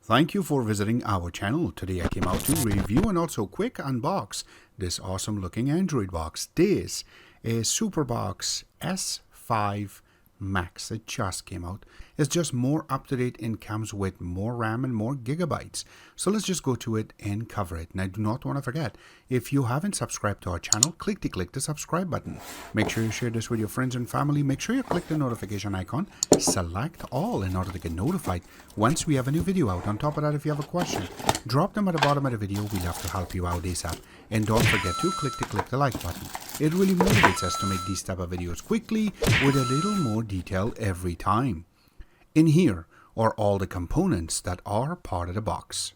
Thank you for visiting our channel. Today I came out to review and also quick unbox this awesome looking Android box. This is Superbox S5MAX. It just came out. It's just more up to date and comes with more RAM and more gigabytes. So let's just go to it and cover it. And I do not want to forget, if you haven't subscribed to our channel, click the subscribe button. Make sure you share this with your friends and family. Make sure you click the notification icon, select all in order to get notified once we have a new video out. On top of that, if you have a question, drop them at the bottom of the video. We love to help you out ASAP. And don't forget to click the like button. It really motivates us to make these type of videos quickly with a little more detail every time. In here are all the components that are part of the box.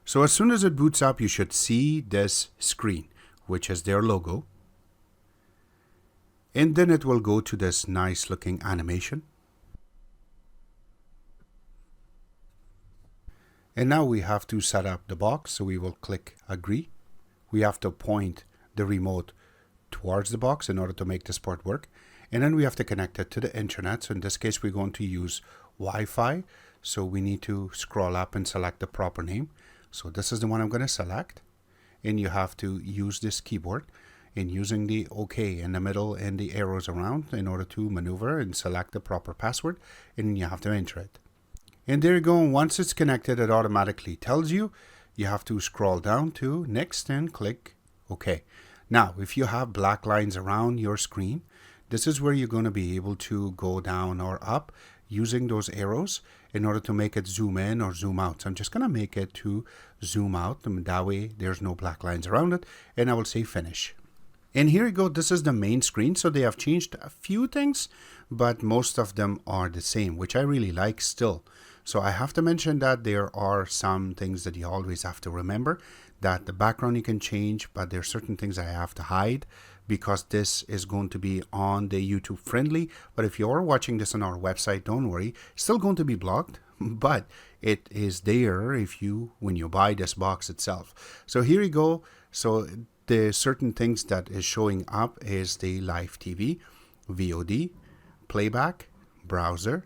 So as soon as it boots up, you should see this screen, which is their logo. And then it will go to this nice looking animation. And now we have to set up the box. So we will click agree. We have to point the remote towards the box in order to make this part work. And then we have to connect it to the internet. So in this case, we're going to use Wi-Fi. So we need to scroll up and select the proper name. So this is the one I'm going to select. And you have to use this keyboard and using the OK in the middle and the arrows around in order to maneuver and select the proper password. And you have to enter it. And there you go. Once it's connected, it automatically tells you. You have to scroll down to next and click OK. Now, if you have black lines around your screen, this is where you're going to be able to go down or up using those arrows in order to make it zoom in or zoom out. So I'm just going to make it to zoom out. That way there's no black lines around it. And I will say finish. And here you go. This is the main screen. So they have changed a few things, but most of them are the same, which I really like still. So I have to mention that there are some things that you always have to remember, that the background you can change, but there are certain things I have to hide because this is going to be on the YouTube friendly. But if you're watching this on our website, don't worry, it's still going to be blocked, but it is there when you buy this box itself. So here you go. So the certain things that is showing up is the live TV, VOD, playback, browser,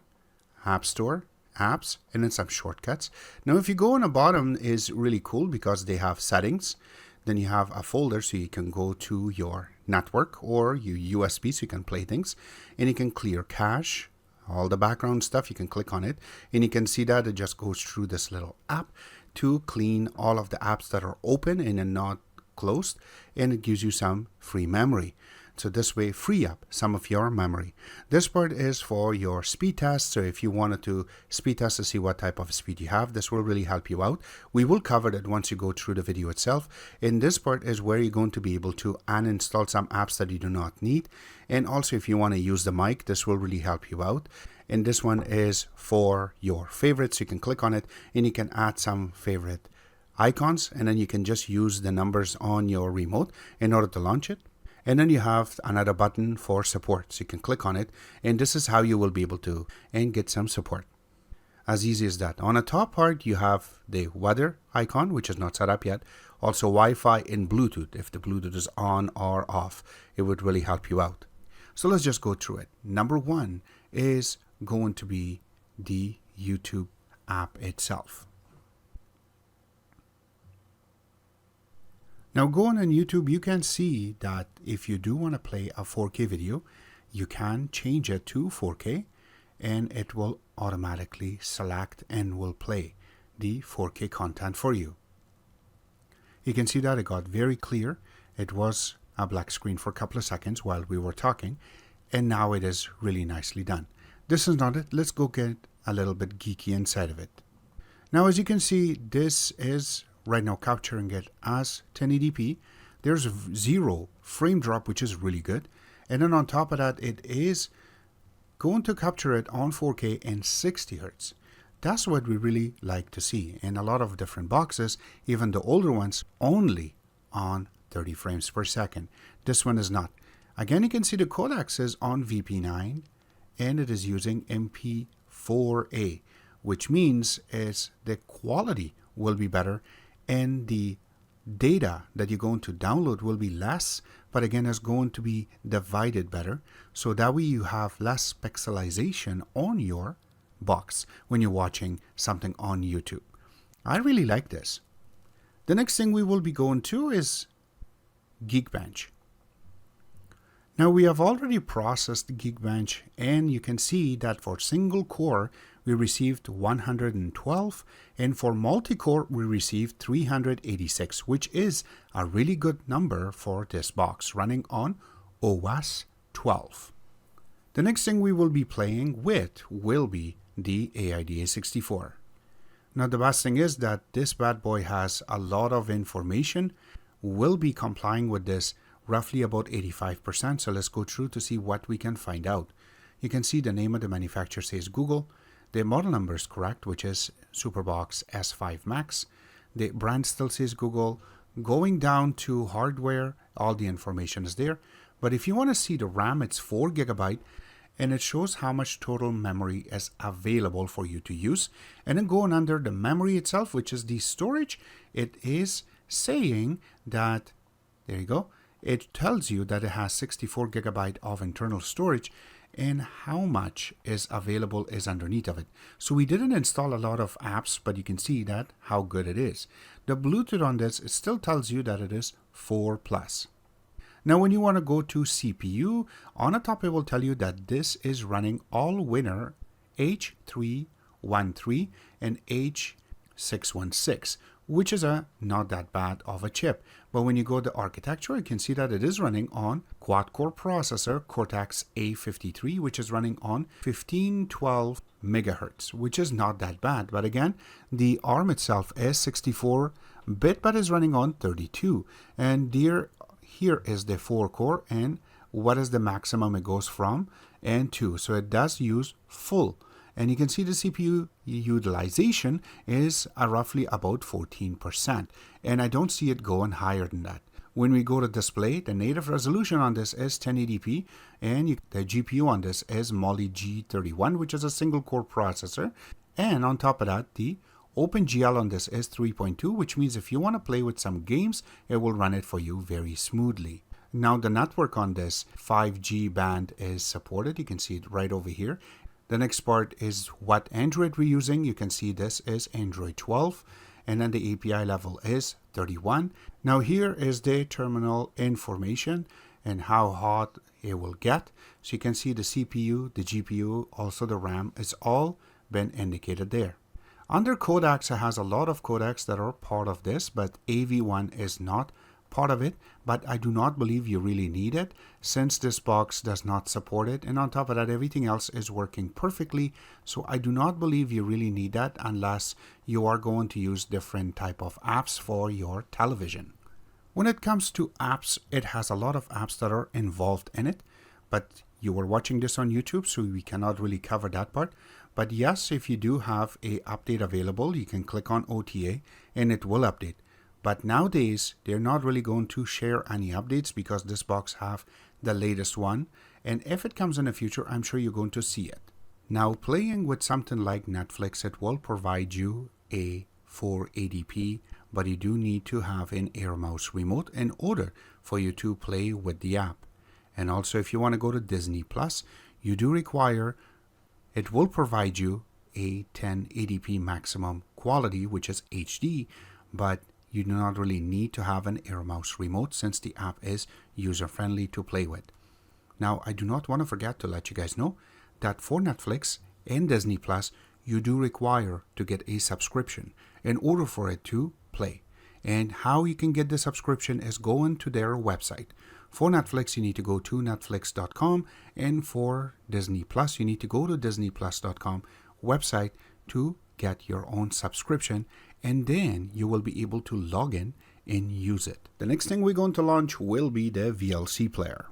app store, apps, and then some shortcuts. Now if you go on the bottom is really cool because they have settings. Then you have a folder so you can go to your network or your USB so you can play things, and you can clear cache, all the background stuff. You can click on it and you can see that it just goes through this little app to clean all of the apps that are open and then not closed, and it gives you some free memory. So this way, free up some of your memory. This part is for your speed test. So if you wanted to speed test to see what type of speed you have, this will really help you out. We will cover that once you go through the video itself. And this part is where you're going to be able to uninstall some apps that you do not need. And also if you want to use the mic, this will really help you out. And this one is for your favorites. You can click on it and you can add some favorite icons. And then you can just use the numbers on your remote in order to launch it. And then you have another button for support. So you can click on it. And this is how you will be able to get some support. As easy as that. On the top part, you have the weather icon, which is not set up yet. Also Wi-Fi and Bluetooth. If the Bluetooth is on or off, it would really help you out. So let's just go through it. Number one is going to be the YouTube app itself. Now going on YouTube, you can see that if you do want to play a 4K video, you can change it to 4K and it will automatically select and will play the 4K content for you. You can see that it got very clear. It was a black screen for a couple of seconds while we were talking, and now it is really nicely done. This is not it. Let's go get a little bit geeky inside of it. Now as you can see, this is right now capturing it as 1080p. There's 0 frame drop, which is really good. And then on top of that, it is going to capture it on 4K and 60 Hertz. That's what we really like to see. In a lot of different boxes, even the older ones, only on 30 frames per second. This one is not. Again, you can see the codecs is on VP9 and it is using MP4A, which means is the quality will be better and the data that you're going to download will be less, but again, it's going to be divided better. So that way you have less pixelization on your box when you're watching something on YouTube. I really like this. The next thing we will be going to is Geekbench. Now we have already processed Geekbench, and you can see that for single core we received 112, and for multi-core we received 386, which is a really good number for this box running on OS 12. The next thing we will be playing with will be the AIDA64. Now the best thing is that this bad boy has a lot of information. We'll be complying with this roughly about 85%. So let's go through to see what we can find out. You can see the name of the manufacturer says Google. The model number is correct, which is Superbox S5MAX. The brand still says Google. Going down to hardware, all the information is there. But if you want to see the RAM, it's 4 GB, and it shows how much total memory is available for you to use. And then going under the memory itself, which is the storage, it is saying that, there you go, it tells you that it has 64 GB of internal storage, and how much is available is underneath of it. So we didn't install a lot of apps, but you can see that how good it is. The Bluetooth on this, it still tells you that it is 4+. Now when you want to go to CPU, on the top it will tell you that this is running Allwinner H313 and H616, which is not that bad of a chip. But when you go to architecture, you can see that it is running on quad-core processor Cortex A53, which is running on 1512 megahertz, which is not that bad. But again, the ARM itself is 64-bit, but is running on 32. And here is the 4-core, and what is the maximum it goes from, and 2. So it does use full. And you can see the CPU utilization is roughly about 14%. And I don't see it going higher than that. When we go to display, the native resolution on this is 1080p, and the GPU on this is Mali G31, which is a single core processor. And on top of that, the OpenGL on this is 3.2, which means if you want to play with some games, it will run it for you very smoothly. Now the network on this 5G band is supported. You can see it right over here. The next part is what Android we're using. You can see this is Android 12, and then the API level is 31. Now here is the terminal information and how hot it will get. So you can see the CPU, the GPU, also the RAM, it's all been indicated there. Under codecs, it has a lot of codecs that are part of this, but AV1 is not part of it. But I do not believe you really need it, since this box does not support it, and on top of that, everything else is working perfectly. So I do not believe you really need that unless you are going to use different type of apps for your television. When it comes to apps, it has a lot of apps that are involved in it, but you were watching this on YouTube, so we cannot really cover that part. But yes, if you do have a update available, you can click on OTA and it will update. But nowadays, they're not really going to share any updates because this box have the latest one. And if it comes in the future, I'm sure you're going to see it. Now, playing with something like Netflix, it will provide you a 480p, but you do need to have an Air Mouse remote in order for you to play with the app. And also, if you want to go to Disney Plus, you do require, it will provide you a 1080p maximum quality, which is HD, but you do not really need to have an Air Mouse remote since the app is user-friendly to play with. Now, I do not want to forget to let you guys know that for Netflix and Disney Plus, you do require to get a subscription in order for it to play. And how you can get the subscription is going to their website. For Netflix, you need to go to netflix.com, and for Disney Plus, you need to go to disneyplus.com website to get your own subscription, and then you will be able to log in and use it. The next thing we're going to launch will be the VLC Player.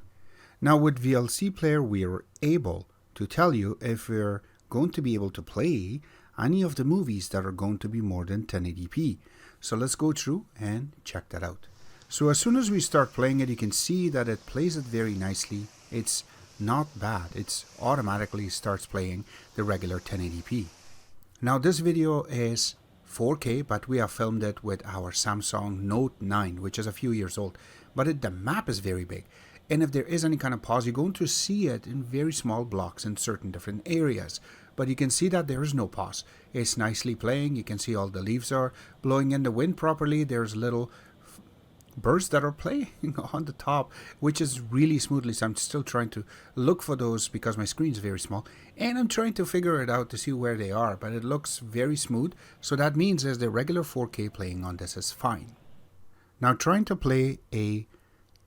Now with VLC Player, we are able to tell you if we're going to be able to play any of the movies that are going to be more than 1080p. So let's go through and check that out. So as soon as we start playing it, you can see that it plays it very nicely. It's not bad. It automatically starts playing the regular 1080p. Now this video is 4K, but we have filmed it with our Samsung Note 9, which is a few years old. But the map is very big. And if there is any kind of pause, you're going to see it in very small blocks in certain different areas. But you can see that there is no pause. It's nicely playing. You can see all the leaves are blowing in the wind properly. There's little birds that are playing on the top, which is really smoothly. So I'm still trying to look for those because my screen is very small. And I'm trying to figure it out to see where they are. But it looks very smooth. So that means as the regular 4K playing on this is fine. Now trying to play a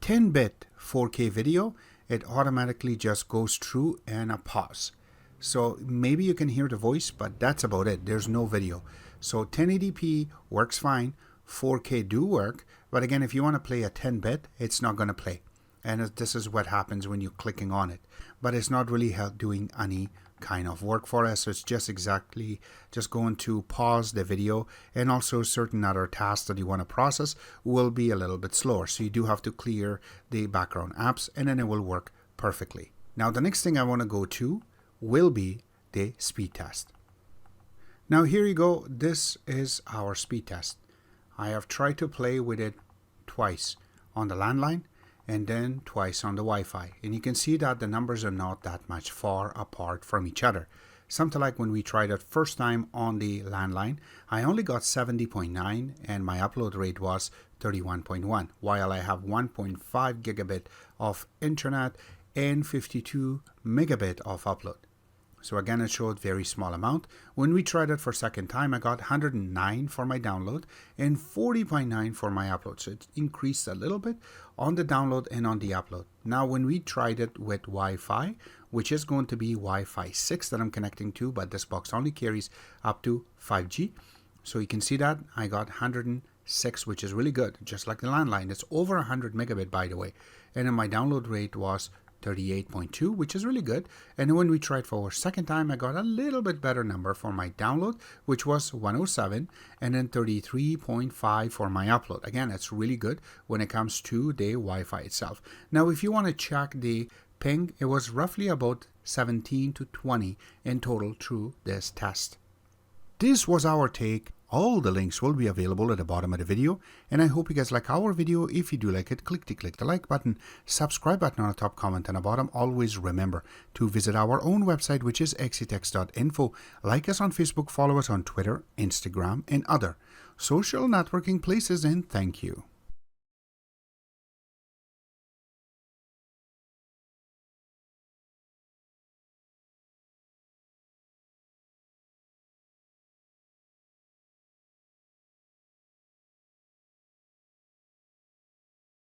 10-bit 4K video, it automatically just goes through and a pause. So maybe you can hear the voice, but that's about it. There's no video. So 1080p works fine. 4K do work. But again, if you want to play a 10-bit, it's not going to play. And this is what happens when you're clicking on it. But it's not really doing any kind of work for us. So it's just going to pause the video, and also certain other tasks that you want to process will be a little bit slower. So you do have to clear the background apps, and then it will work perfectly. Now the next thing I want to go to will be the speed test. Now here you go. This is our speed test. I have tried to play with it twice on the landline and then twice on the Wi-Fi, and you can see that the numbers are not that much far apart from each other. Something like when we tried it first time on the landline, I only got 70.9 and my upload rate was 31.1, while I have 1.5 gigabit of internet and 52 megabit of upload. So again, it showed very small amount. When we tried it for second time, I got 109 for my download and 40.9 for my upload. So it increased a little bit on the download and on the upload. Now, when we tried it with Wi-Fi, which is going to be Wi-Fi 6 that I'm connecting to, but this box only carries up to 5G. So you can see that I got 106, which is really good, just like the landline. It's over 100 megabit, by the way. And then my download rate was 38.2, which is really good. And when we tried for a second time, I got a little bit better number for my download, which was 107, and then 33.5 for my upload. Again, it's really good when it comes to the Wi-Fi itself. Now, if you want to check the ping, it was roughly about 17 to 20 in total through this test. This was our take. All the links will be available at the bottom of the video, and I hope you guys like our video. If you do like it, click the like button, subscribe button on the top, comment on the bottom. Always remember to visit our own website, which is exitex.info. Like us on Facebook, follow us on Twitter, Instagram, and other social networking places, and thank you.